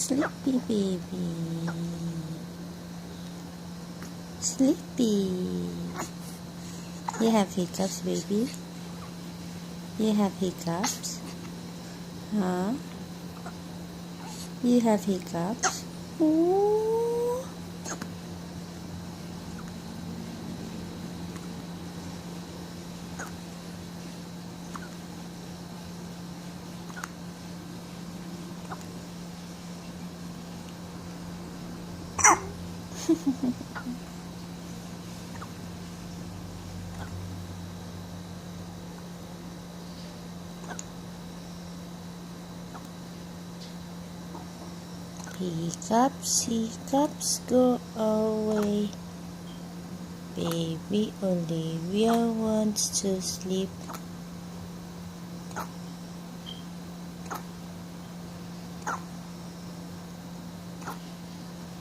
Sleepy baby. Sleepy. You have hiccups, baby? You have hiccups? Huh? You have hiccups? Ooh. Hiccups, hiccups, go away. Baby Olivia wants to sleep.